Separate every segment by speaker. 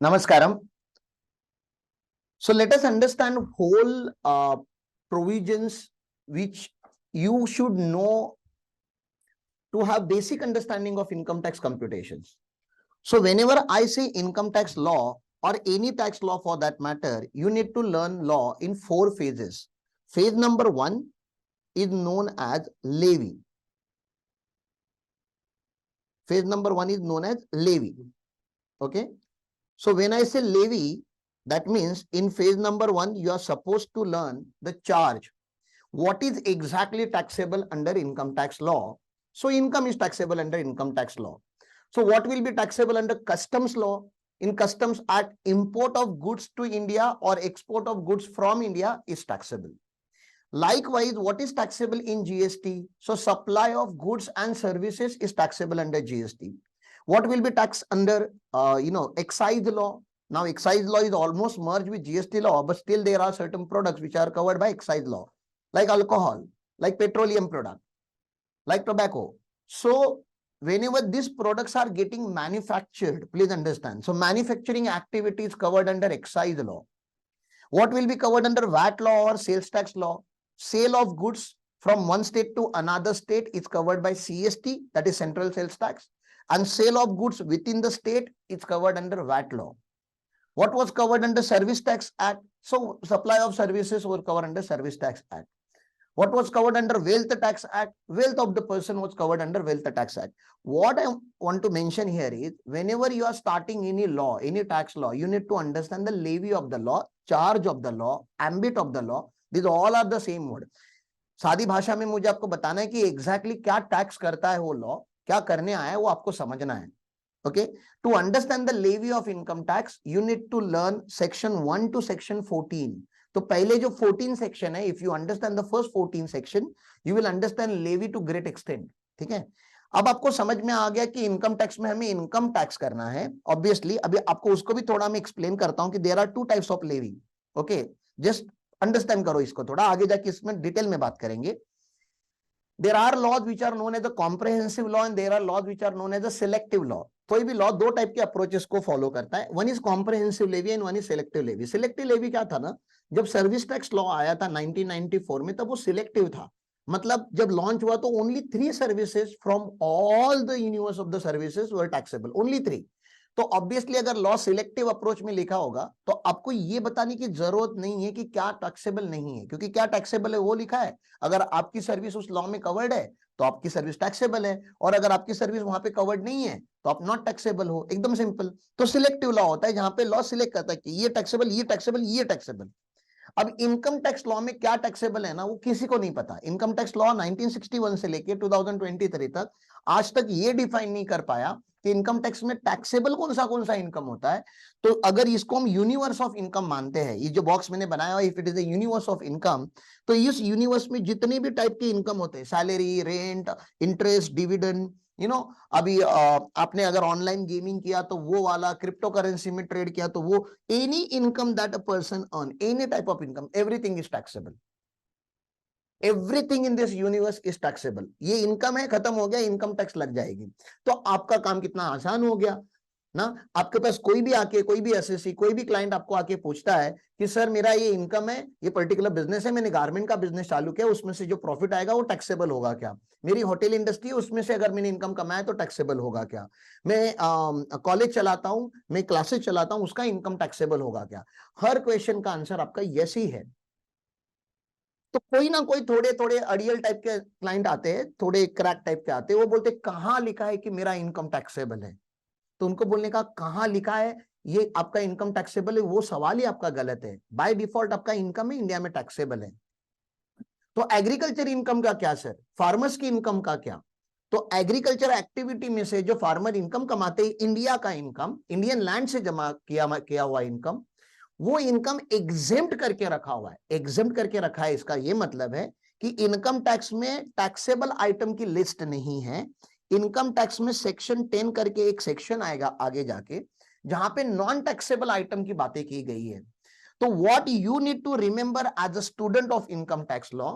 Speaker 1: Namaskaram. So let us understand whole provisions which you should know to have basic understanding of income tax computations. So whenever I say income tax law or any tax law for that matter, you need to learn law in 4 phases. Phase number 1 is known as levy. Phase number 1 is known as levy. Okay. So when I say levy, that means in phase number 1, you are supposed to learn the charge. What is exactly taxable under income tax law? So income is taxable under income tax law. So what will be taxable under customs law? In Customs Act, import of goods to India or export of goods from India is taxable. Likewise, what is taxable in GST? So supply of goods and services is taxable under GST. What will be taxed under excise law? Now excise law is almost merged with GST law, but still there are certain products which are covered by excise law, like alcohol, like petroleum product, like tobacco. So whenever these products are getting manufactured, please understand, so manufacturing activity is covered under excise law. What will be covered under VAT law or sales tax law? Sale of goods from one state to another state is covered by CST, that is central sales tax, and sale of goods within the state is covered under VAT law. What was covered under Service Tax Act? So supply of services were covered under Service Tax Act. What was covered under Wealth Tax Act? Wealth of the person was covered under Wealth Tax Act. What I want to mention here is, whenever you are starting any law, any tax law, you need to understand the levy of the law, charge of the law, ambit of the law. These all are the same word. सादी भाषा में मुझे आपको बताना है कि exactly क्या tax करता है वो लॉ, क्या करने आया है वो आपको समझना है. Okay, to understand the levy of income tax, you need to learn section 1 to section 14. तो पहले जो 14 सेक्शन है, if you understand the first 14 section, you will understand levy to great extent. ठीक है, अब आपको समझ में आ गया कि इनकम टैक्स में हमें इनकम टैक्स करना है. ऑब्वियसली अभी आपको उसको भी थोड़ा मैं एक्सप्लेन करता हूं कि there are 2 types of levy. Okay, just understand करो इसको, थोड़ा आगे जाके इसमें डिटेल में बात करेंगे. There are laws which are known as the comprehensive law and there are laws which are known as the selective law. कोई भी लॉ 2 टाइप के अप्रोचेस को फॉलो करता है. One is comprehensive levy and one is selective levy. Selective levy क्या था ना, जब सर्विस टैक्स लॉ आया था 1994 में, तब वो सिलेक्टिव था. मतलब जब लॉन्च हुआ तो only 3 services from all the universe of the services were taxable, only 3. तो ऑब्वियसली अगर लॉ सिलेक्टिव अप्रोच में लिखा होगा तो आपको ये बताने की जरूरत नहीं है कि क्या टैक्सेबल नहीं है, क्योंकि क्या टैक्सेबल है वो लिखा है. अगर आपकी सर्विस उस लॉ में कवर्ड है तो आपकी सर्विस टैक्सेबल है, और अगर आपकी सर्विस वहां पे कवर्ड नहीं है तो आप नॉट टैक्सेबल हो. एकदम सिंपल. तो सिलेक्टिव लॉ होता है जहां पे लॉ सिलेक्ट करता है कि ये टैक्सेबल, ये टैक्सेबल, ये टैक्सेबल. अब इनकम टैक्स लॉ में क्या टैक्सेबल है ना, वो किसी को नहीं पता. इनकम टैक्स लॉ 1961 से लेके 2023 तक आज तक ये डिफाइन नहीं कर पाया कि इनकम टैक्स में टैक्सेबल कौन सा इनकम होता है. तो अगर इसको हम यूनिवर्स ऑफ इनकम मानते हैं, ये जो बॉक्स मैंने बनाया हुआ, if it is a universe of income, तो इस यूनिवर्स में जितने भी टाइप के इनकम होते हैं, सैलरी, रेंट, इंटरेस्ट, डिविडेंड, अभी आपने अगर ऑनलाइन गेमिंग किया तो वो वाला, क्रिप्टो करेंसी में ट्रेड किया तो वो, any income that a person earn, any type of income, everything is taxable. Everything in this universe is taxable. ये इनकम है, खत्म हो गया, इनकम टैक्स लग जाएगी. तो आपका काम कितना आसान हो गया ना. आपके पास कोई भी आके, कोई भी एसएससी, कोई भी क्लाइंट आपको आके पूछता है कि सर मेरा ये इनकम है, ये पर्टिकुलर बिजनेस है, मैंने गारमेंट का बिजनेस चालू किया, उसमें से जो प्रॉफिट आएगा वो टैक्सेबल होगा क्या. मेरी होटल इंडस्ट्री है, उसमें से अगर मैंने इनकम कमाया तो टैक्सेबल होगा क्या. मैं कॉलेज चलाता हूं, मैं क्लासेस चलाता हूं, उसका इनकम टैक्सेबल होगा क्या. हर क्वेश्चन का आंसर आपका यस ही है. तो कोई ना कोई थोड़े थोड़े अड़ियल टाइप के क्लाइंट आते हैं, थोड़े क्रैक टाइप के आते हैं, वो बोलते कहां लिखा है कि मेरा इनकम टैक्सेबल है. तो उनको बोलने का, कहां लिखा है ये आपका इनकम टैक्सेबल है, वो सवाल ही आपका गलत है. बाय डिफॉल्ट आपका इनकम ही इंडिया में टैक्सेबल है. तो एग्रीकल्चर इनकम का क्या सर, फार्मर्स की इनकम का क्या. तो एग्रीकल्चर एक्टिविटी में से जो फार्मर इनकम कमाते हैं, इंडिया का इनकम, इंडियन लैंड से जमा किया हुआ इनकम, वो इनकम एग्जेम्प्ट करके रखा हुआ है. एग्जेम्प्ट करके रखा है, इसका ये मतलब है कि इनकम टैक्स में टैक्सेबल आइटम की लिस्ट नहीं है. इनकम टैक्स में सेक्शन 10 करके एक सेक्शन आएगा आगे जाके, जहां पे नॉन टैक्सेबल आइटम की बातें की गई है. तो what you need to remember as a student of income tax law,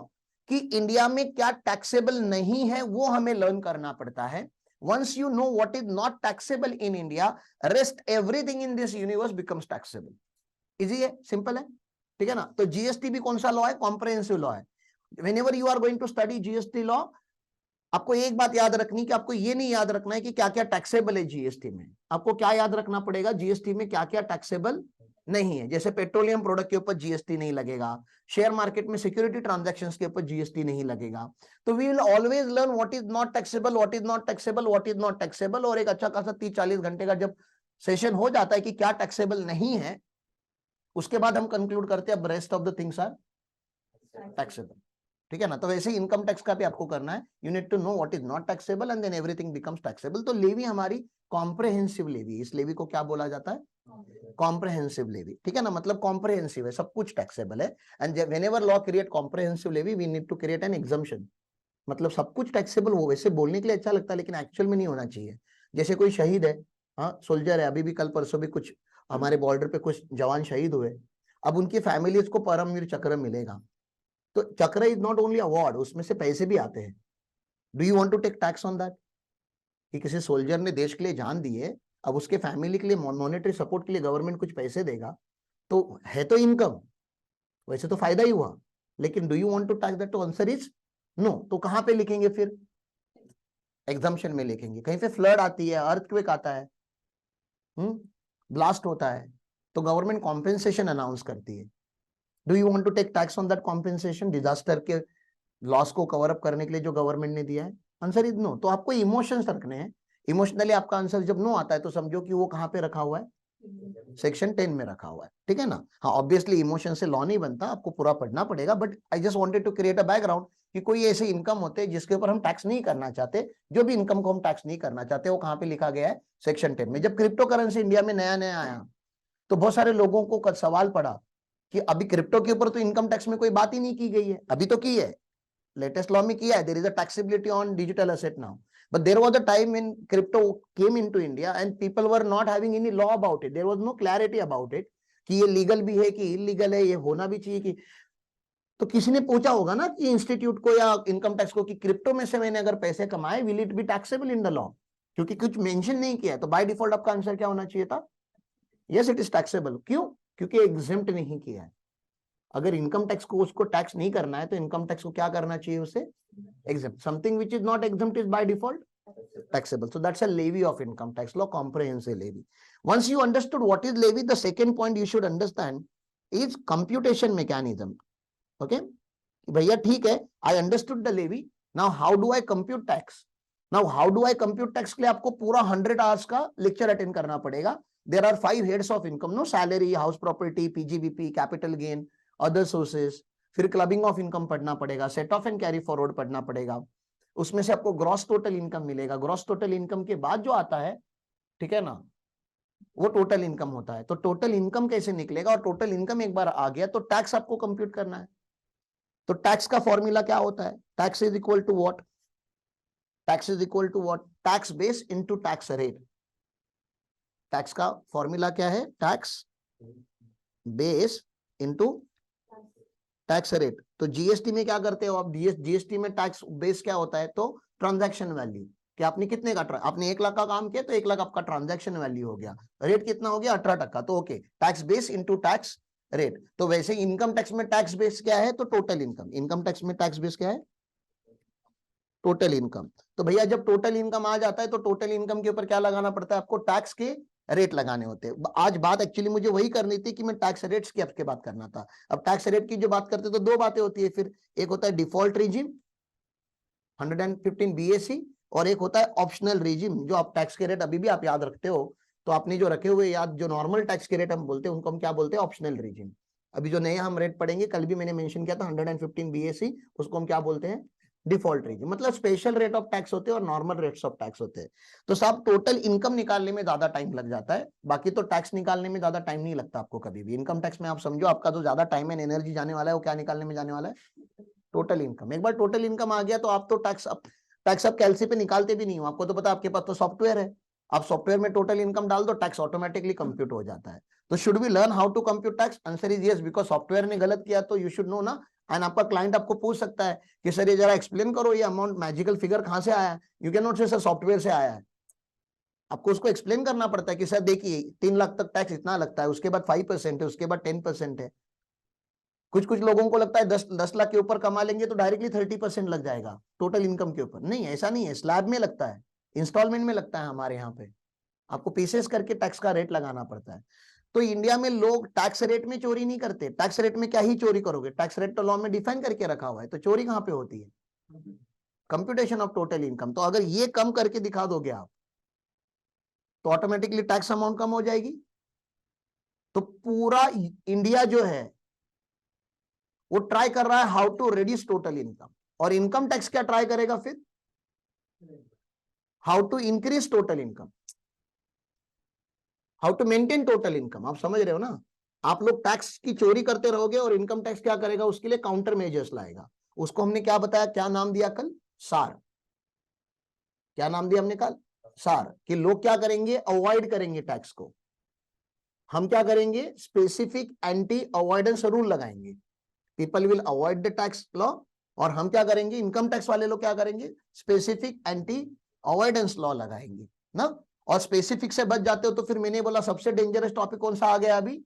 Speaker 1: कि इंडिया में क्या टैक्सेबल नहीं है वो हमें लर्न करना पड़ता है. once you know what is not taxable in India, rest everything in this universe becomes taxable. Easy है, सिंपल है, ठीक है ना. तो जीएसटी भी कौन सा लॉ है? कॉम्प्रिहेंसिव लॉ है. whenever you are going to study GST law, आपको एक बात याद रखनी कि आपको ये नहीं याद रखना है कि क्या क्या टैक्सेबल है जीएसटी में. आपको क्या याद रखना पड़ेगा? जीएसटी में क्या क्या टैक्सेबल नहीं है. जैसे पेट्रोलियम प्रोडक्ट के ऊपर जीएसटी नहीं लगेगा, शेयर मार्केट में सिक्योरिटी ट्रांजैक्शंस के ऊपर जीएसटी नहीं लगेगा. तो we will always learn what is not taxable, what is not taxable, what is not taxable. और एक अच्छा खासा 30-40 घंटे का जब सेशन हो जाता है कि क्या टैक्सेबल नहीं है, उसके बाद हम कंक्लूड करते हैं अब rest of the things are taxable. ठीक है ना. तो वैसे ही इनकम टैक्स का भी आपको करना है. You need to know what is not taxable and then everything becomes taxable. तो लेवी हमारी कॉम्प्रिहेंसिव लेवी. इस लेवी को क्या बोला जाता है? Comprehensive levy. ठीक है ना. मतलब कॉम्प्रिहेंसिव है, सब कुछ टैक्सेबल है. And whenever law create comprehensive levy, we need to create an exemption. मतलब सब कुछ टैक्सेबल हो. वैसे बोलने के लिए अच्छा लगता है लेकिन एक्चुअल में नहीं होना चाहिए. जैसे कोई शहीद है, हाँ सोल्जर है, अभी भी कल परसों भी कुछ हमारे बॉर्डर पे कुछ जवान शहीद हुए. अब उनकी फैमिलीज को परमवीर चक्र मिलेगा. तो चक्र इज नॉट ओनली अवार्ड, उसमें से पैसे भी आते हैं. Do you want to take tax on that? कि किसी सोल्जर ने देश के लिए जान दी है, अब उसके फैमिली के लिए मॉनेटरी सपोर्ट के लिए गवर्नमेंट कुछ पैसे देगा, तो है तो इनकम, वैसे तो फायदा ही हुआ. लेकिन do you want to tax that? तो आंसर इज नो. तो कहां पे लिखेंगे फिर? एग्जम्पशन में लिखेंगे. कहीं पे फ्लड आती है, अर्थक्वेक आता है, ब्लास्ट होता है, तो गवर्नमेंट कॉम्पेंसेशन अनाउंस करती है. Do you want to take tax on that compensation? Disaster के लॉस को कवर अप करने के लिए जो गवर्नमेंट ने दिया है. Answer is no. तो आपको इमोशंस रखने हैं. इमोशनली आपका आंसर जब नो आता है तो समझो कि वो कहां पे रखा हुआ है? सेक्शन 10 में रखा हुआ है. ठीक है ना. हाँ ऑब्वियसली इमोशन से लॉ नहीं बनता, आपको पूरा पढ़ना पड़ेगा. But I just wanted to create a background कि कोई ऐसे इनकम होते हैं जिसके ऊपर हम टैक्स नहीं करना चाहते. जो भी इनकम को हम टैक्स नहीं करना चाहते वो कहां पे लिखा गया है? सेक्शन 10 में. जब क्रिप्टो करेंसी इंडिया में नया नया आया तो बहुत सारे लोगों को कल सवाल पड़ा कि अभी क्रिप्टो के ऊपर तो इनकम टैक्स में कोई बात ही नहीं की गई है. अभी तो की है, लेटेस्ट लॉ में किया है. There is a taxability on digital asset now. But there was a time when crypto came into India and people were not having any law about it. There was no clarity about it कि ये legal भी है कि illegal है, ये होना भी चाहिए कि. तो किसी ने पूछा होगा ना कि इंस्टीट्यूट को या इनकम टैक्स को कि क्रिप्टो में से मैंने अगर पैसे कमाए, will it be taxable in the law? क्योंकि कुछ मेंशन नहीं किया है. तो बाय डिफॉल्ट आपका आंसर क्या होना चाहिए था? Yes it is taxable. क्यों? क्योंकि एग्जेम्प्ट नहीं किया है. अगर इनकम टैक्स को उसको टैक्स नहीं करना है तो इनकम टैक्स को क्या करना चाहिए? उसे exempt. Something which is not exempt is by default taxable. So that's a levy of income tax law, comprehensive levy. Once you understood what is levy, the second point you should understand is computation mechanism. Okay, भैया ठीक है, I understood the levy. Now how do I compute tax? Now how do I compute tax के लिए आपको पूरा 100 hours का lecture attend करना पड़ेगा. There are 5 heads of income, no? Salary, house property, PGBP, capital gain, other sources. फिर clubbing of income पढ़ना पड़ेगा, set of and carry forward पढ़ना पड़ेगा. उसमें से आपको ग्रॉस टोटल इनकम मिलेगा. ग्रॉस टोटल इनकम के बाद जो आता है, ठीक है ना, वो टोटल इनकम होता है. तो टोटल इनकम कैसे निकलेगा? और टोटल इनकम एक बार आ गया तो टैक्स आपको कंप्यूट करना है. तो टैक्स का फॉर्मूला क्या होता है? Tax is equal to what? Tax is equal to what? Tax base into tax rate. Tax का फॉर्मूला क्या है? Tax base into tax rate. तो जीएसटी में क्या करते हो आप? जीएसटी में टैक्स बेस क्या होता है? तो ट्रांजैक्शन वैल्यू, कि आपने कितने का आपने 1 लाख का काम किया तो 1 लाख आपका ट्रांजैक्शन वैल्यू हो गया. रेट कितना हो गया? 18%. तो okay, tax base into tax rate. तो वैसे इनकम टैक्स में टैक्स बेस क्या है? तो टोटल इनकम. इनकम टैक्स में टैक्स बेस क्या है? Total income. तो भैया जब टोटल इनकम आ जाता है तो टोटल इनकम के ऊपर क्या लगाना पड़ता है आपको? टैक्स के रेट लगाने होते हैं. आज बात एक्चुअली मुझे वही करनी थी कि मैं टैक्स रेट्स की आपके बात करना था. अब टैक्स रेट की जो बात करते तो 2 बातें होती है फिर. एक होता है डिफॉल्ट रिजिम 115 बीएसी और एक होता है ऑप्शनल रिजिम. जो आप टैक्स के रेट अभी भी आप याद रखते हो तो आपने जो रखे हुए याद, जो नॉर्मल टैक्स के रेट हम बोलते हैं उनको हम क्या बोलते हैं? Optional regime. अभी जो नए हम रेट पढ़ेंगे, कल भी मैंने मेंशन किया था 115 बीएसी, उसको हम क्या बोलते हैं? Default rate. मतलब स्पेशल रेट ऑफ टैक्स होते हैं और नॉर्मल रेट्स ऑफ टैक्स होते हैं. तो साहब टोटल इनकम निकालने में ज्यादा टाइम लग जाता है, बाकी तो टैक्स निकालने में ज्यादा टाइम नहीं लगता आपको कभी भी. इनकम टैक्स में आप समझो आपका जो ज्यादा टाइम एंड एनर्जी जाने वाला है वो क्या निकालने में जाने वाला है? Total income. एक बार टोटल इनकम आ गया तो आप तो टैक्स अब कैलसी पे निकालते भी नहीं हो. आपको तो पता, आपके पास तो सॉफ्टवेयर है. आप सॉफ्टवेयर में टोटल इनकम डाल दो, टैक्स ऑटोमेटिकली कंप्यूट हो जाता है. तो should we learn how to compute tax? Answer is yes, because software ने गलत किया तो यू शुड नो ना. एंड आपका क्लाइंट आपको पूछ सकता है कि सर ये जरा एक्सप्लेन करो, ये अमाउंट मैजिकल फिगर कहां से आया है, यू कैन नॉट से सर सॉफ्टवेयर से आया है। आपको उसको एक्सप्लेन करना पड़ता है कि सर देखिए 3 लाख तक टैक्स इतना लगता है, उसके बाद 5% है, उसके बाद 10% है। कुछ कुछ लोगों को लगता है 10 लाख के ऊपर कमा लेंगे तो डायरेक्टली 30% लग जाएगा टोटल इनकम के ऊपर। नहीं, ऐसा नहीं है, स्लैब में लगता है, इंस्टॉलमेंट में लगता है हमारे यहाँ पे। आपको पीसेस करके टैक्स का रेट लगाना पड़ता है। तो इंडिया में लोग टैक्स रेट में चोरी नहीं करते। टैक्स रेट में क्या ही चोरी करोगे, टैक्स रेट तो लॉ में डिफाइन करके रखा हुआ है, तो चोरी कहां पे होती है? Computation of total income. तो अगर ये कम करके दिखा दोगे आप तो ऑटोमेटिकली टैक्स अमाउंट कम हो जाएगी। तो पूरा इंडिया जो है वो ट्राई कर रहा है how to reduce total income. और इनकम टैक्स क्या ट्राई करेगा फिर? How to increase total income, how to maintain total income. आप समझ रहे हो ना? आप लोग टैक्स की चोरी करते रहोगे और इनकम टैक्स क्या करेगा, उसके लिए काउंटर मेजर्स लाएगा। उसको हमने क्या बताया, क्या नाम दिया कल? सार। क्या नाम दिया हमने कल? सार। कि लोग क्या करेंगे, अवॉइड करेंगे टैक्स को। हम क्या करेंगे, स्पेसिफिक एंटी अवॉइडेंस रूल लगाएंगे। People will avoid the tax law, और हम क्या करेंगे, इनकम टैक्स वाले लोग क्या करेंगे, स्पेसिफिक एंटी अवॉइडेंस लॉ लगाएंगे ना। और स्पेसिफिक से बच जाते हो तो फिर मैंने बोला सबसे डेंजरस टॉपिक कौन सा आ गया अभी?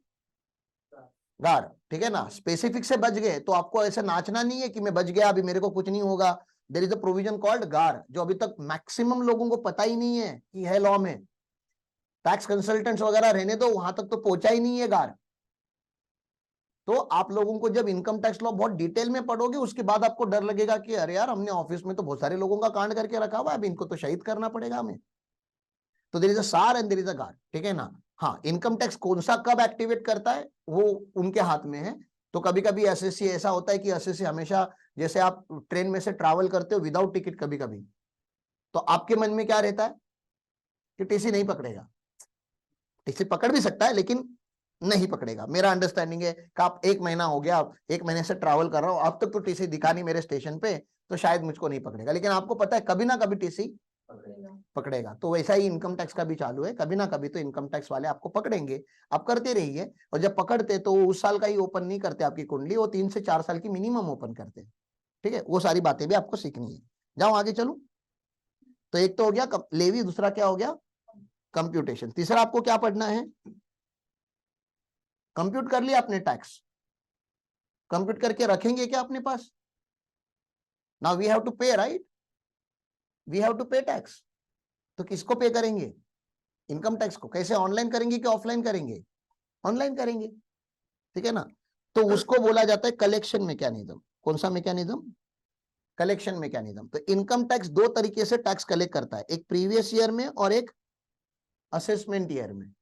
Speaker 1: गार। ठीक है ना, स्पेसिफिक से बच गए तो आपको ऐसे नाचना नहीं है कि मैं बच गया, अभी मेरे को कुछ नहीं होगा। There is a provision called GAAR, जो अभी तक मैक्सिमम लोगों को पता ही नहीं है कि है लॉ में। टैक्स कंसल्टेंट्स वगैरह रहने दो, वहां तक तो पहुंचा ही नहीं है गार। तो आप लोगों को जब इनकम टैक्स लॉ बहुत डिटेल में पढ़ोगे उसके बाद आपको डर लगेगा कि अरे यार, हमने ऑफिस में तो बहुत सारे लोगों का कांड करके रखा हुआ है, अब इनको तो शहीद करना पड़ेगा हमें। तो देयर इज अ सार एंड देयर इज अ गार। ठीक है ना। हाँ, इनकम टैक्स कौन सा कब एक्टिवेट करता है वो उनके हाथ में है। तो कभी कभी एसएससी ऐसा होता है कि एसएससी हमेशा, जैसे आप ट्रेन में से ट्रैवल करते हो विदाउट टिकट कभी कभी, तो आपके मन में क्या रहता है कि टीसी नहीं पकड़ेगा। टीसी पकड़ भी सकता है लेकिन नहीं पकड़ेगा। मेरा अंडरस्टैंडिंग है कि आप 1 महीना हो गया, 1 महीने से ट्रैवल कर रहा हूं, अब तक तो टीसी दिखा नहीं मेरे स्टेशन पे, तो शायद मुझको नहीं पकड़ेगा। लेकिन आपको पता है कभी ना कभी टीसी पकड़ेगा। तो वैसा ही इनकम टैक्स का भी चालू है, कभी ना कभी तो इनकम टैक्स वाले आपको पकड़ेंगे। आप करते रहिए, और जब पकड़ते तो उस साल का ही ओपन नहीं करते आपकी कुंडली, वो 3 से 4 साल की मिनिमम ओपन करते हैं। ठीक है, वो सारी बातें भी आपको सीखनी है। जाओ आगे चलो। तो एक तो हो गया लेवी, दूसरा क्या हो गया, कंप्यूटेशन। तीसरा आपको क्या पढ़ना है, कंप्यूट कर लिया आपने टैक्स, कंप्यूट करके रखेंगे क्या अपने पास? नाउ वी हैव टू पे, राइट, वी हैव टू पे टैक्स। तो किसको पे करेंगे, इनकम टैक्स को। कैसे, ऑनलाइन करेंगे कि ऑफलाइन करेंगे? ऑनलाइन करेंगे। ठीक है ना। तो उसको बोला जाता है कलेक्शन मैकेनिज्म। कौन सा मैकेनिज्म? Collection mechanism. तो इनकम टैक्स 2 तरीके से टैक्स कलेक्ट करता है, एक प्रीवियस ईयर में और एक असेसमेंट ईयर में।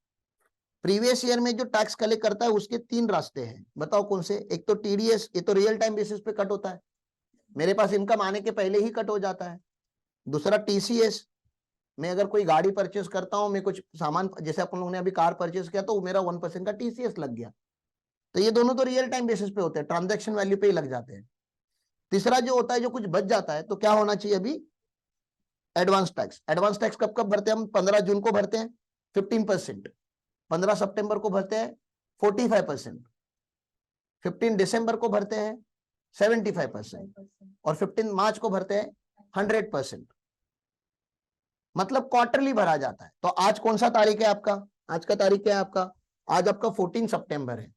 Speaker 1: प्रीवियस ईयर में जो टैक्स कलेक्ट करता है उसके 3 रास्ते हैं, बताओ कौन से? एक तो टीडीएस, ये तो रियल टाइम बेसिस पे कट होता है, मेरे पास इनकम आने के पहले ही कट हो जाता है। दूसरा टीसीएस, मैं अगर कोई गाड़ी परचेस करता हूं, मैं कुछ सामान, जैसे अपन लोगों ने अभी कार परचेस किया तो मेरा 1% का टीसीएस लग गया। तो ये दोनों तो रियल टाइम बेसिस पे होते हैं, ट्रांजैक्शन वैल्यू पे ही लग जाते हैं। तीसरा जो होता है, जो कुछ बच जाता है, तो क्या होना चाहिए अभी, एडवांस टैक्स। एडवांस टैक्स कब कब भरते हैं हम? 15 जून को भरते हैं 15%, 15 सितंबर को भरते हैं 45%, 15 दिसंबर को भरते हैं 75%, और 15 मार्च को भरते हैं 100%। मतलब क्वार्टरली भरा जाता है। तो आज कौन सा तारीख है आपका? आज का तारीख क्या है आपका? आज आपका 14 सितंबर है।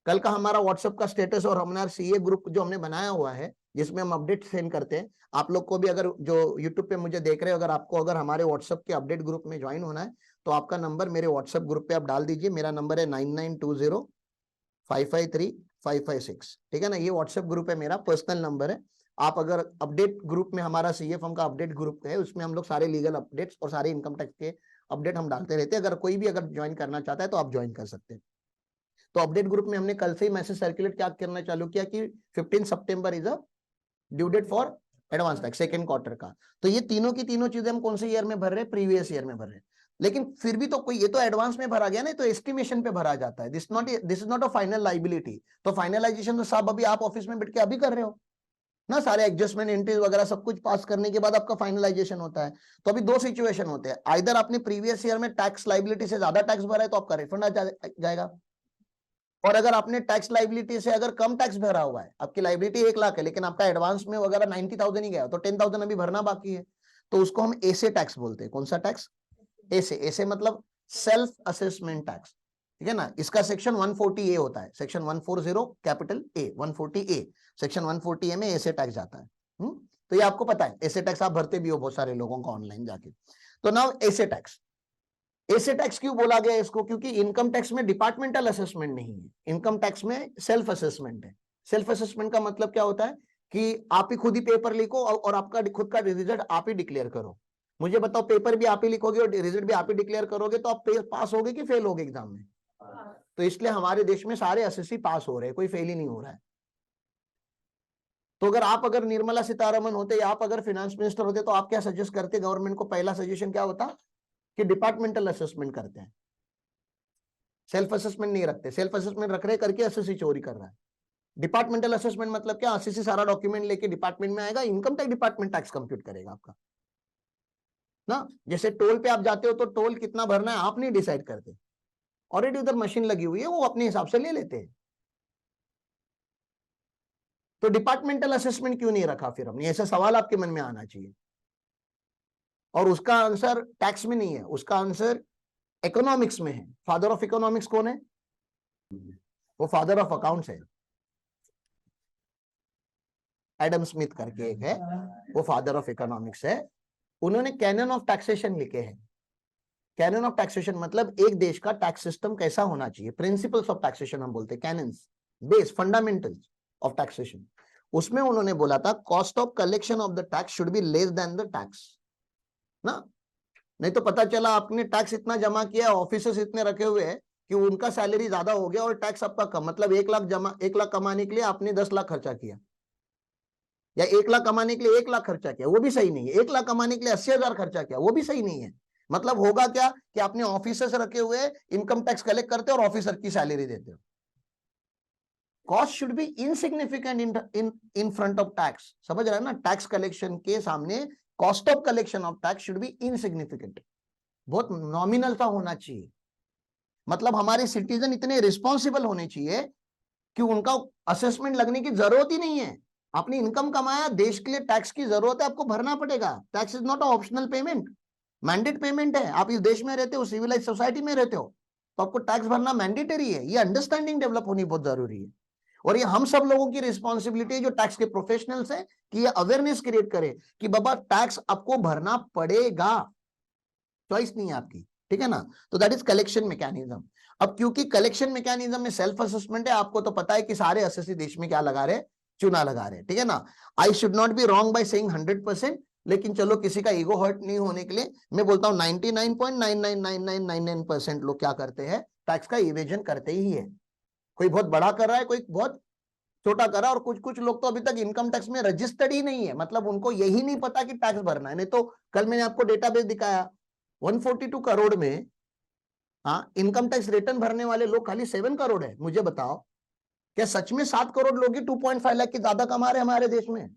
Speaker 1: कल का हमारा व्हाट्सएप का स्टेटस और हमारा सीए ग्रुप जो हमने बनाया हुआ है जिसमें हम अपडेट सेंड करते हैं, आप लोग को भी, अगर जो यूट्यूब पे मुझे देख रहे हो, अगर आपको अगर हमारे व्हाट्सएप के अपडेट ग्रुप में ज्वाइन होना है तो आपका नंबर मेरे व्हाट्सएप ग्रुप पे आप डाल दीजिए। मेरा नंबर है 9920553556। ठीक है ना, ये व्हाट्सएप ग्रुप है, मेरा पर्सनल नंबर है। आप अगर अपडेट ग्रुप में, हमारा सीएफएम का अपडेट ग्रुप है, उसमें हम लोग सारे लीगल अपडेट्स और सारे इनकम टैक्स के अपडेट हम डालते रहते हैं। अगर कोई भी अगर ज्वाइन करना चाहता है तो आप ज्वाइन कर सकते हैं। तो अपडेट ग्रुप में हमने कल से ही मैसेज सर्कुलेट क्या करना चालू किया कि 15 September is a due date for advance tax second quarter का। तो ये तीनों की तीनों चीजें हम कौन से ईयर में भर रहे हैं? प्रीवियस ईयर में भर रहे हैं। लेकिन फिर भी तो कोई, ये तो एडवांस में भरा गया ना, तो एस्टिमेशन पे भरा जाता है। This is not a final liability. तो फाइनलाइजेशन तो साहब अभी आप ऑफिस में बैठ के अभी कर रहे हो ना, सारे एडजस्टमेंट एंट्रीज वगैरह सब कुछ पास करने के बाद आपका फाइनलाइजेशन होता है। तो अभी 2 सिचुएशन होते हैं, आइदर आपने प्रीवियस ईयर में टैक्स लाइबिलिटी से ज्यादा टैक्स भरा है तो आपका रिफंड आ जाएगा, और अगर आपने टैक्स लाइबिलिटी से अगर कम टैक्स भरा हुआ है, आपकी लाइबिलिटी 1 लाख है लेकिन आपका एडवांस में वगैरह 90,000 ही गया, तो 10,000 अभी भरना बाकी है, तो उसको हम ऐसे टैक्स बोलते हैं। कौन सा टैक्स? ऐसे। ऐसे मतलब सेल्फ असेसमेंट टैक्स, ठीक है ना। इसका सेक्शन 140A होता है, section 140 capital A 140A, section 140A में ऐसे टैक्स जाता है। तो ये आपको पता है, ऐसे टैक्स आप भरते भी हो बहुत सारे लोगों को ऑनलाइन जाके। तो नाउ ऐसे टैक्स, ऐसे टैक्स क्यों बोला गया इसको? क्योंकि इनकम टैक्स में डिपार्टमेंटल असेसमेंट नहीं है, इनकम टैक्स में सेल्फ असेसमेंट है। सेल्फ असेसमेंट का मतलब क्या होता है कि आप ही खुद ही पेपर लिखो और आपका खुद का रिजल्ट आप ही डिक्लेयर करो। मुझे बताओ, पेपर भी आप ही लिखोगे और रिजल्ट भी आप ही डिक्लेयर करोगे तो आप पास होगे कि फेल होगे एग्जाम में? तो इसलिए हमारे देश में सारे एसएससी पास हो रहे हैं, कोई फेल ही नहीं हो रहा है। तो अगर निर्मला सीतारमन होते या आप अगर फाइनेंस मिनिस्टर होते तो आप क्या सजेस्ट करते गवर्नमेंट को? पहला सजेशन क्या होता कि डिपार्टमेंटल असेसमेंट करते हैं, सेल्फ असेसमेंट नहीं रखते। सेल्फ असेसमेंट रख रहे करके एसएससी चोरी कर रहा है। डिपार्टमेंटल असेसमेंट मतलब क्या? एसएससी सारा डॉक्यूमेंट लेके डिपार्टमेंट में आएगा, income tax department tax compute करेगा आपका ना। जैसे टोल पे आप जाते हो तो टोल कितना भरना है आप नहीं डिसाइड करते, ऑलरेडी उधर मशीन लगी हुई है, वो अपने हिसाब से ले लेते हैं। तो डिपार्टमेंटल असेसमेंट क्यों नहीं रखा फिर हमने? ऐसा सवाल आपके मन में आना चाहिए। और उसका आंसर टैक्स में नहीं है, उसका आंसर इकोनॉमिक्स में है। फादर ऑफ इकोनॉमिक्स कौन है? वो फादर ऑफ अकाउंट्स है, एडम स्मिथ करके एक है, वो फादर ऑफ इकोनॉमिक्स है। उन्होंने कैनन ऑफ टैक्सेशन लिखे हैं। कैनन ऑफ टैक्सेशन मतलब एक देश का टैक्स सिस्टम कैसा होना चाहिए, प्रिंसिपल्स ऑफ टैक्सेशन हम बोलते हैं, cannons, base, fundamentals of taxation. उसमें उन्होंने बोला था cost of collection of the tax should be less than the tax ना। नहीं तो पता चला आपने टैक्स इतना जमा किया, ऑफिसर्स इतने रखे हुए हैं कि उनका सैलरी ज्यादा हो गया और टैक्स आपका कम, मतलब 1 लाख कमाने के लिए आपने 10 लाख खर्चा किया, या 1 लाख कमाने के लिए 1 लाख खर्चा किया, वो भी सही नहीं है। 1 लाख कमाने के लिए 80,000 खर्चा किया, वो भी सही नहीं है। मतलब होगा क्या कि आपने ऑफिसर्स रखे हुए, इनकम टैक्स कलेक्ट करते हो और ऑफिसर की सैलरी देते हो। Cost should be insignificant in front of tax, समझ रहे हैं ना। टैक्स कलेक्शन के सामने cost of collection of tax should be insignificant, बहुत नॉमिनल सा होना चाहिए। मतलब हमारे सिटीजन इतने रिस्पॉन्सिबल होने चाहिए कि उनका असेसमेंट लगने की जरूरत ही नहीं है। आपने इनकम कमाया, देश के लिए टैक्स की जरूरत है, आपको भरना पड़ेगा। Tax is not a optional payment, mandate payment है। आप इस देश में रहते हो, सिविलाइज सोसाइटी में रहते हो, तो आपको टैक्स भरना मैंडेटरी है। ये अंडरस्टैंडिंग डेवलप होनी बहुत जरूरी है। और ये हम सब लोगों की रिस्पॉन्सिबिलिटी है जो टैक्स के प्रोफेशनल्स हैं कि ये अवेयरनेस क्रिएट करे कि बाबा टैक्स आपको भरना पड़ेगा, चॉइस नहीं है आपकी, ठीक है ना। तो दैट इज कलेक्शन मैकेनिज्म। अब क्योंकि कलेक्शन मैकेनिज्म में सेल्फ असेसमेंट है, आपको तो पता है कि सारे एसएससी देश में क्या लगा रहे, चुना लगा रहे, ठीक है ना। I should not be wrong by saying 100%, लेकिन चलो किसी का ईगो हर्ट नहीं होने के लिए मैं बोलता हूं 99.999999% लोग क्या करते हैं, टैक्स का इवेजन करते ही है। कोई बहुत बड़ा कर रहा है, कोई बहुत छोटा कर रहा है, और कुछ कुछ लोग तो अभी तक इनकम टैक्स में रजिस्टर्ड ही नहीं है, मतलब उनको यही नहीं पता कि टैक्स भरना है। नहीं तो कल मैंने आपको डेटाबेस दिखाया 142 करोड़ में, हाँ, इनकम टैक्स रिटर्न भरने वाले लोग खाली 7 करोड़ है। मुझे बताओ क्या सच में 7 करोड़ लोग ही 2.5 लाख की ज्यादा कमा रहे हैं हमारे देश में?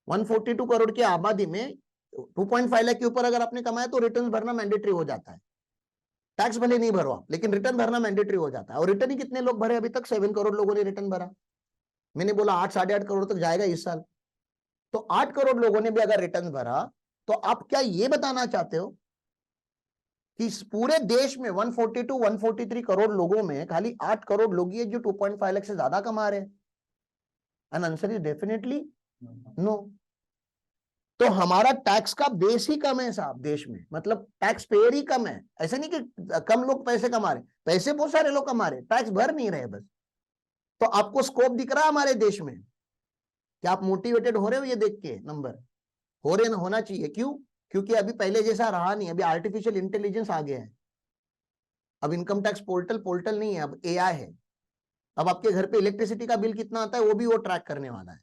Speaker 1: 142 करोड़ की आबादी में 2.5 लाख के ऊपर अगर आपने कमाया तो रिटर्न भरना मैंडेटरी हो जाता है। टैक्स भले नहीं भरो लेकिन रिटर्न भरना मैंडेटरी हो जाता है। और रिटर्न ही कितने लोग भरे अभी तक? 7 करोड़ लोगों ने रिटर्न भरा। मैंने बोला 8 साढ़े 8 करोड़ तक जाएगा इस साल। तो 8 करोड़ लोगों ने भी अगर रिटर्न भरा तो आप क्या ये बताना चाहते हो कि इस पूरे देश में 142 143 करोड़ लोगों में खाली 8 करोड़ लोग ही है जो 2.5 लाख से ज्यादा कमा रहे हैं? An answer is definitely no. तो हमारा टैक्स का बेस ही कम है साहब देश में, मतलब टैक्स पेयर ही कम है। ऐसे नहीं कि कम लोग पैसे कमा रहे, पैसे बहुत सारे लोग कमा रहे, टैक्स भर नहीं रहे बस। तो आपको स्कोप दिख रहा है हमारे देश में? क्या आप मोटिवेटेड हो रहे हो ये देख के? नंबर हो रहे होना चाहिए। क्यों? क्योंकि अभी पहले जैसा रहा नहीं, अभी आर्टिफिशियल इंटेलिजेंस आ गया है। अब इनकम टैक्स पोर्टल पोर्टल नहीं है, अब एआई है। अब आपके घर पे इलेक्ट्रिसिटी का बिल कितना आता है वो भी वो ट्रैक करने वाला है।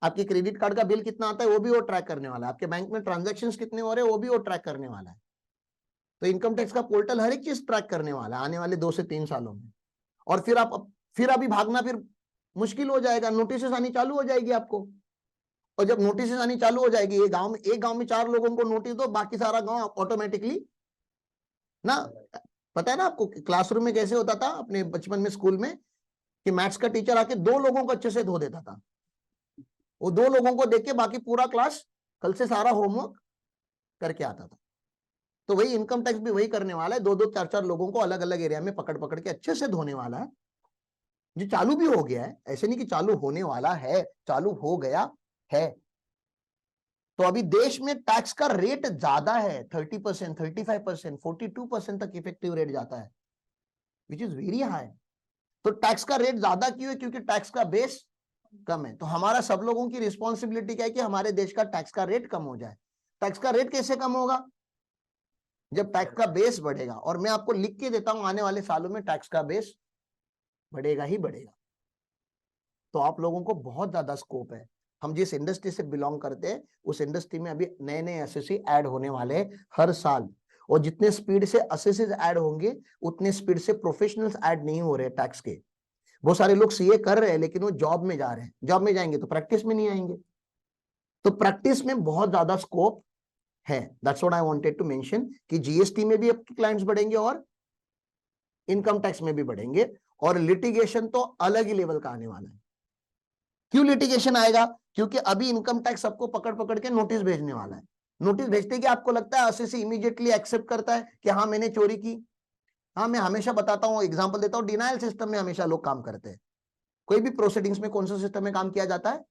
Speaker 1: आपके क्रेडिट कार्ड का बिल कितना आता है वो भी वो ट्रैक करने वाला है। आपके बैंक में ट्रांजैक्शंस कितने हो रहे हैं वो भी वो ट्रैक करने वाला है। तो इनकम टैक्स का पोर्टल हर एक चीज ट्रैक करने वाला है आने वाले 2 से 3 सालों में। और फिर अभी भागना फिर मुश्किल हो जाएगा, नोटिस आनी चालू हो जाएगी आपको। और जब नोटिस आनी चालू हो जाएगी, एक गांव में 4 लोगों को नोटिस दो, बाकी सारा गांव ऑटोमेटिकली ना पता है ना आपको क्लासरूम में कैसे होता था अपने बचपन में स्कूल में, कि मैथ्स का टीचर आके 2 लोगों को अच्छे से धो देता था, वो 2 लोगों को देख के बाकी पूरा क्लास कल से सारा होमवर्क करके आता था। तो वही इनकम टैक्स भी वही करने वाला है, 2-2 4-4 लोगों को अलग अलग एरिया में पकड़ पकड़ के अच्छे से धोने वाला है। जो चालू भी हो गया है, ऐसे नहीं कि चालू होने वाला है, चालू हो गया है। तो अभी देश में टैक्स का रेट ज्यादा है, 30%, 35%, 42% तक इफेक्टिव रेट जाता है, विच इज वेरी हाई। तो टैक्स का रेट ज्यादा क्यों है? क्योंकि टैक्स का बेस कम है। तो हमारा सब लोगों की रिस्पॉन्सिबिलिटी क्या है कि हमारे देश का टैक्स का रेट कम हो जाए। टैक्स का रेट कैसे कम होगा? जब टैक्स का बेस बढ़ेगा, और मैं आपको लिख के देता हूं आने वाले सालों में टैक्स का बेस बढ़ेगा ही बढ़ेगा। तो आप लोगों को बहुत ज्यादा स्कोप है। हम जिस इंडस्ट्री से बिलोंग करते हैं उस इंडस्ट्री में अभी नए नए एसएससी ऐड होने वाले हैं हर साल, और जितने स्पीड से एसएससी ऐड होंगे उतने स्पीड से प्रोफेशनल्स ऐड नहीं हो रहे टैक्स के। बहुत सारे लोग सीए कर रहे हैं लेकिन वो जॉब में जा रहे हैं, जॉब में जाएंगे तो प्रैक्टिस में नहीं आएंगे। तो प्रैक्टिस में बहुत ज्यादा स्कोप है। That's what I wanted to mention कि जीएसटी में भी आपके क्लाइंट्स बढ़ेंगे और इनकम टैक्स में भी बढ़ेंगे, और लिटिगेशन तो अलग ही लेवल का आने वाला है। क्यों लिटिगेशन आएगा? क्योंकि अभी इनकम टैक्स सबको पकड़ पकड़ के नोटिस भेजने वाला है। नोटिस भेजते कि आपको लगता है एसएससी इमीडिएटली एक्सेप्ट करता है कि हाँ मैंने चोरी की? हाँ, मैं हमेशा बताता हूँ, एग्जांपल देता हूँ, डिनायल सिस्टम में हमेशा लोग काम करते हैं। कोई भी प्रोसीडिंग्स में कौन सा सिस्टम में काम किया जाता है?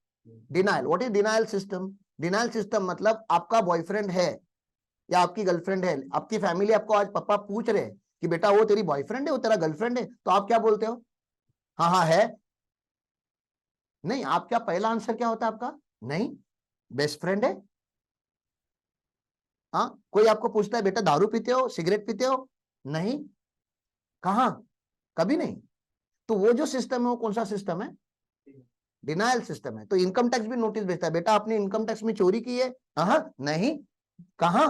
Speaker 1: Denial. What is denial system? Denial system मतलब आपका बॉयफ्रेंड है या आपकी गर्लफ्रेंड है, आपकी फैमिली आपको आज पापा पूछ रहे हैं कि बेटा वो तेरी बॉयफ्रेंड है, वो तेरा गर्लफ्रेंड है, तो आप क्या बोलते हो? हाँ हाँ है। नहीं, आप क्या पहला आंसर क्या होता है आपका? नहीं, बेस्ट फ्रेंड है। हाँ, कोई आपको पूछता है बेटा दारू पीते हो, सिगरेट पीते हो? नहीं। कहा? कभी नहीं। तो वो जो सिस्टम है वो कौन सा सिस्टम है? डिनायल सिस्टम है। तो इनकम टैक्स भी नोटिस भेजता है, बेटा आपने इनकम टैक्स में चोरी की है? हाँ नहीं। कहा?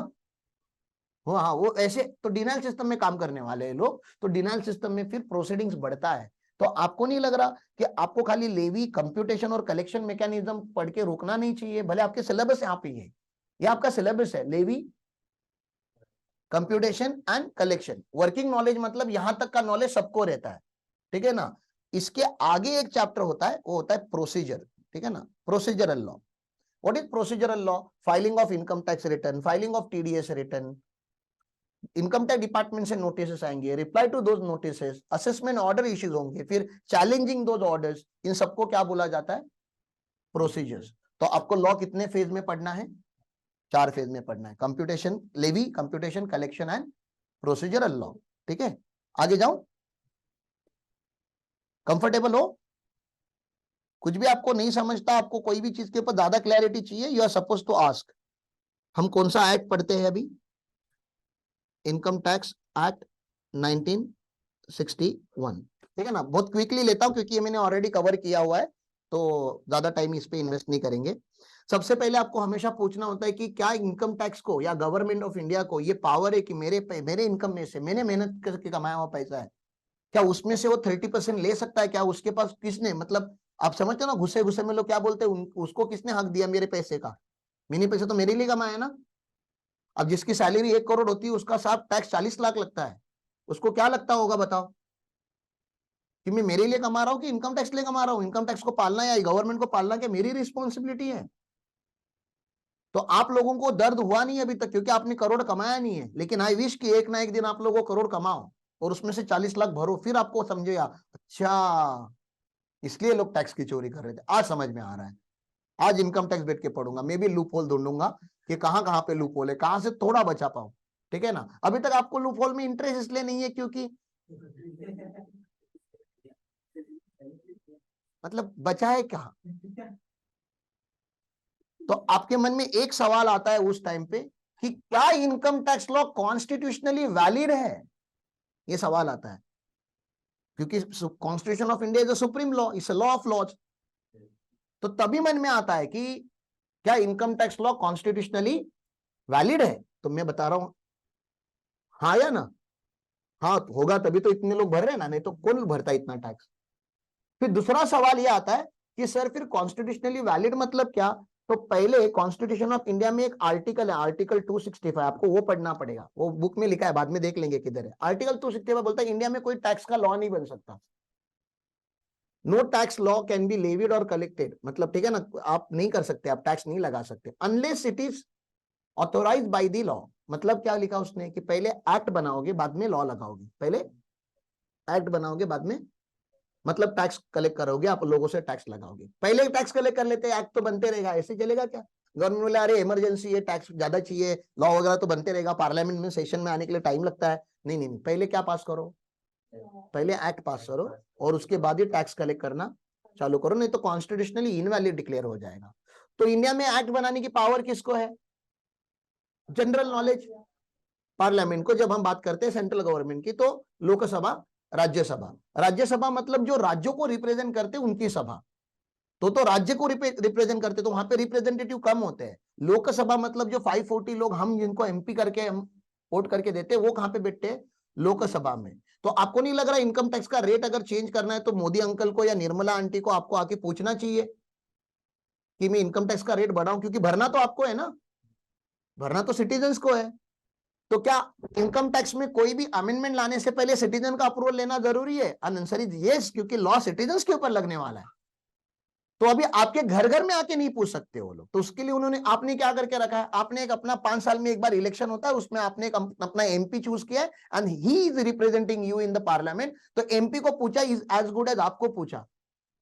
Speaker 1: वो हाँ, वो ऐसे तो डिनायल सिस्टम में काम करने वाले हैं लोग। तो डिनायल सिस्टम में फिर प्रोसीडिंग्स बढ़ता है। तो आपको नहीं लग रहा कि आपको खाली लेवी, कंप्यूटेशन और कलेक्शन मैकेनिज्म पढ़ के रुकना नहीं चाहिए? भले आपके सिलेबस यहाँ पे है, ये आपका सिलेबस है, levy, computation and collection. Working knowledge मतलब यहां तक का नॉलेज सबको रहता है, ठीक है ना। इसके आगे एक चैप्टर होता है, वो होता है प्रोसीजर, ठीक है ना, procedural law. What is procedural law? Filing of income tax return, filing of TDS return, income tax department से नोटिस आएंगे, reply to those notice, assessment order issues होंगे, फिर चैलेंजिंग दोज ऑर्डर्स, इन सबको क्या बोला जाता है? प्रोसीजर्स। तो आपको लॉ कितने फेज में पढ़ना है? 4 फेज में पढ़ना है। Computation, levy, computation, collection and procedural law, ठीक है। आगे जाऊं? कंफर्टेबल हो? कुछ भी आपको नहीं समझता, आपको कोई भी चीज के ऊपर ज्यादा क्लैरिटी चाहिए, you are suppose to ask. हम कौन सा एक्ट पढ़ते हैं अभी? इनकम टैक्स एक्ट 1961, ठीक है ना। बहुत क्विकली लेता हूं क्योंकि ये मैंने ऑलरेडी कवर किया हुआ है, तो ज्यादा टाइम इस पे इन्वेस्ट नहीं करेंगे। सबसे पहले आपको हमेशा पूछना होता है कि क्या इनकम टैक्स को या गवर्नमेंट ऑफ इंडिया को ये पावर है कि मेरे इनकम में से, मैंने मेहनत करके कमाया हुआ पैसा है, क्या उसमें से वो 30% ले सकता है? क्या उसके पास किसने, मतलब आप समझते हो ना, घुसे घुसे में लोग क्या बोलते हैं, उसको किसने हक दिया मेरे पैसे का? मैंने पैसे तो मेरे लिए कमाया ना। अब जिसकी सैलरी 1 करोड़ होती है उसका साफ टैक्स 40 लाख लगता है, उसको क्या लगता होगा बताओ? कि मैं मेरे लिए कमा रहा हूं कि इनकम टैक्स लिए कमा रहा हूं? इनकम टैक्स को पालना या गवर्नमेंट को पालना क्या मेरी रिस्पॉन्सिबिलिटी है? तो आप लोगों को दर्द हुआ नहीं अभी तक क्योंकि आपने करोड़ कमाया नहीं है, लेकिन आई विश कि एक ना एक दिन आप लोगों को करोड़ कमाओ और उसमें से 40 लाख भरो, फिर आपको समझेगा अच्छा इसलिए लोग टैक्स की चोरी कर रहे थे। आज समझ में आ रहा है। आज इनकम टैक्स बैठ के पढ़ूंगा, मैं भी लूप होल ढूंढूंगा कि कहां पे लूप होल है, कहां से थोड़ा बचा पाऊं, ठीक है ना। अभी तक आपको लूप होल में इंटरेस्ट इसलिए नहीं है क्योंकि मतलब बचा है कहां। तो आपके मन में एक सवाल आता है उस टाइम पे कि क्या income tax law constitutionally valid है? ये सवाल आता है क्योंकि constitution of India is a supreme law, it's a law of laws. तो तभी मन में आता है कि क्या income tax law constitutionally valid है? तो मैं बता रहा हूं हाँ या ना। हाँ तो होगा तभी तो इतने लोग भर रहे हैं ना, नहीं तो कौन भरता है इतना टैक्स। फिर दूसरा सवाल यह आता है कि सर फिर कॉन्स्टिट्यूशनली वैलिड मतलब क्या? तो पहले कॉन्स्टिट्यूशन ऑफ इंडिया में एक आर्टिकल है, आर्टिकल 265, आपको वो पढ़ना पड़ेगा, वो बुक में लिखा है, बाद में देख लेंगे किधर है। आर्टिकल 265 बोलता है इंडिया में कोई टैक्स का लॉ नहीं बन सकता। No tax law can be levied और कलेक्टेड, मतलब ठीक है ना, आप नहीं कर सकते, आप टैक्स नहीं लगा सकते unless it is authorised by the law. मतलब क्या लिखा उसने कि पहले एक्ट बनाओगे बाद में लॉ लगाओगे, पहले एक्ट बनाओगे बाद में मतलब टैक्स कलेक्ट करोगे, आप लोगों से टैक्स लगाओगे। पहले टैक्स कलेक्ट कर लेते, एक्ट तो बनते रहेगा, ऐसे चलेगा क्या? गवर्नमेंट बोले अरे इमरजेंसी है, टैक्स ज्यादा चाहिए, लॉ वगैरह तो बनते रहेगा, पार्लियामेंट में सेशन में आने के लिए टाइम लगता है। नहीं नहीं नहीं, पहले क्या पास करो, पहले एक्ट पास करो और उसके बाद ही टैक्स कलेक्ट करना चालू करो, नहीं तो कॉन्स्टिट्यूशनली इनवैलिड डिक्लेयर हो जाएगा। तो इंडिया में एक्ट बनाने की पावर किसको है? जनरल नॉलेज, पार्लियामेंट को। जब हम बात करते हैं सेंट्रल गवर्नमेंट की तो लोकसभा, राज्यसभा। राज्यसभा मतलब जो राज्यों को रिप्रेजेंट करते हैं उनकी सभा, तो राज्य को रिप्रेजेंट करते तो वहां पे रिप्रेजेंटेटिव कम होते हैं। लोकसभा मतलब जो 540 लोग हम जिनको एमपी करके हम वोट करके देते हैं, वो कहां पे बैठते हैं? लोकसभा में। तो आपको नहीं लग रहा इनकम टैक्स का रेट अगर चेंज करना है तो मोदी अंकल को या निर्मला आंटी को आपको आके पूछना चाहिए कि मैं इनकम टैक्स का रेट बढ़ाऊं? क्योंकि भरना तो आपको है ना, भरना तो सिटीजन्स को है। तो क्या इनकम टैक्स में कोई भी अमेंडमेंट लाने से पहले सिटीजन का अप्रूवल लेना जरूरी है? आंसर इज यस, क्योंकि लॉ सिटीजन्स के ऊपर लगने वाला है। तो अभी आपके घर घर में आके नहीं पूछ सकते वो लोग, तो उसके लिए उन्होंने, आपने क्या करके रखा है, आपने एक अपना 5 साल में एक बार इलेक्शन होता है, उसमें आपने एक अपना एमपी चूज किया है and he is representing you in the parliament. तो एमपी को पूछा इज एज गुड एज आपको पूछा।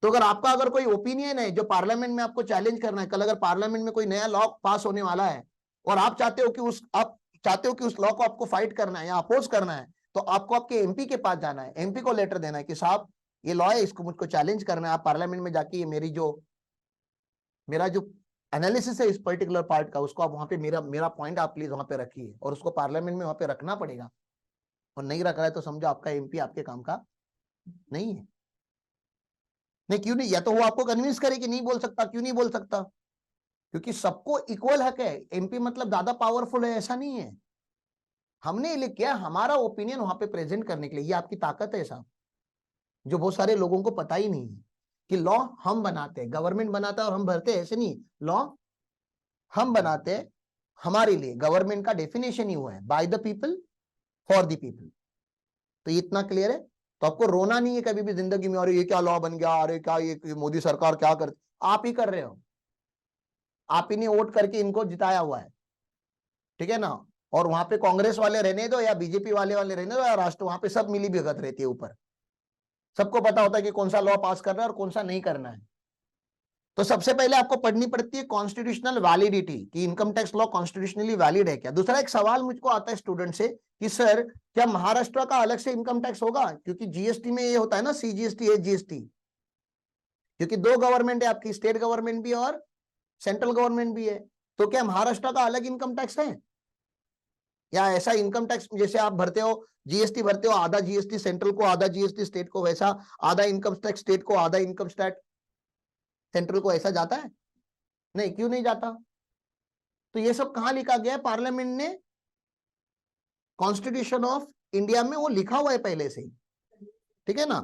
Speaker 1: तो अगर आपका अगर कोई ओपिनियन है जो पार्लियामेंट में आपको चैलेंज करना है, कल अगर पार्लियामेंट में कोई नया लॉ पास होने वाला है और आप चाहते हो कि उस लॉ को आपको फाइट करना है या अपोज करना है, तो आपको आपके एमपी के पास जाना है, एमपी को लेटर देना है कि साहब ये लॉ है, इसको मुझको चैलेंज करना है। आप पार्लियामेंट में जाके ये मेरा जो एनालिसिस है इस पर्टिकुलर पार्ट का, उसको आप वहां पे मेरा पॉइंट आप प्लीज वहां पे रखिए, और उसको पार्लियामेंट में वहां पे रखना पड़ेगा। और नहीं रख रहा है तो समझो आपका एमपी आपके काम का नहीं है। नहीं क्यों नहीं? या तो वो आपको कन्विंस करे कि नहीं बोल सकता, क्यों नहीं बोल सकता? क्योंकि सबको इक्वल हक है, एमपी मतलब ज्यादा पावरफुल है ऐसा नहीं है। हमने ये किया हमारा ओपिनियन वहां पे प्रेजेंट करने के लिए, ये आपकी ताकत है साहब, जो बहुत सारे लोगों को पता ही नहीं है कि लॉ हम बनाते हैं, गवर्नमेंट बनाता है और हम भरते हैं, ऐसे नहीं। लॉ हम बनाते हैं हमारे लिए, गवर्नमेंट का डेफिनेशन ही हुआ है by the people for the people. तो ये इतना क्लियर है। तो आपको रोना नहीं है कभी भी जिंदगी में, अरे ये क्या लॉ बन गया, अरे क्या ये मोदी सरकार क्या करती, आप ही कर रहे हो, आप ही ने वोट करके इनको जिताया हुआ है, ठीक है ना। और वहां पे कांग्रेस वाले रहने दो या बीजेपी वाले रहने दो या राष्ट्र, वहां पे सब मिली भगत रहती है ऊपर, सबको पता होता है कि कौन सा लॉ पास करना है और कौन सा नहीं करना है। तो सबसे पहले आपको पढ़नी पड़ती है कॉन्स्टिट्यूशनल वैलिडिटी, कि income tax law constitutionally valid है क्या। दूसरा एक सवाल मुझको आता है स्टूडेंट से कि सर क्या महाराष्ट्र का अलग से इनकम टैक्स होगा? क्योंकि जीएसटी में ये होता है ना, सीजीएसटी एसजीएसटी, क्योंकि दो गवर्नमेंट है आपकी, स्टेट गवर्नमेंट भी है और सेंट्रल गवर्नमेंट भी है। तो क्या महाराष्ट्र का अलग इनकम टैक्स है, या ऐसा इनकम टैक्स जैसे आप भरते हो, जीएसटी भरते हो, आधा जीएसटी सेंट्रल को आधा जीएसटी स्टेट को, वैसा आधा इनकम टैक्स स्टेट को आधा इनकम टैक्स सेंट्रल को, ऐसा जाता है? नहीं, क्यों नहीं जाता? तो ये सब कहां लिखा गया है? पार्लियामेंट ने कॉन्स्टिट्यूशन ऑफ इंडिया में वो लिखा हुआ है पहले से ही, ठीक है ना।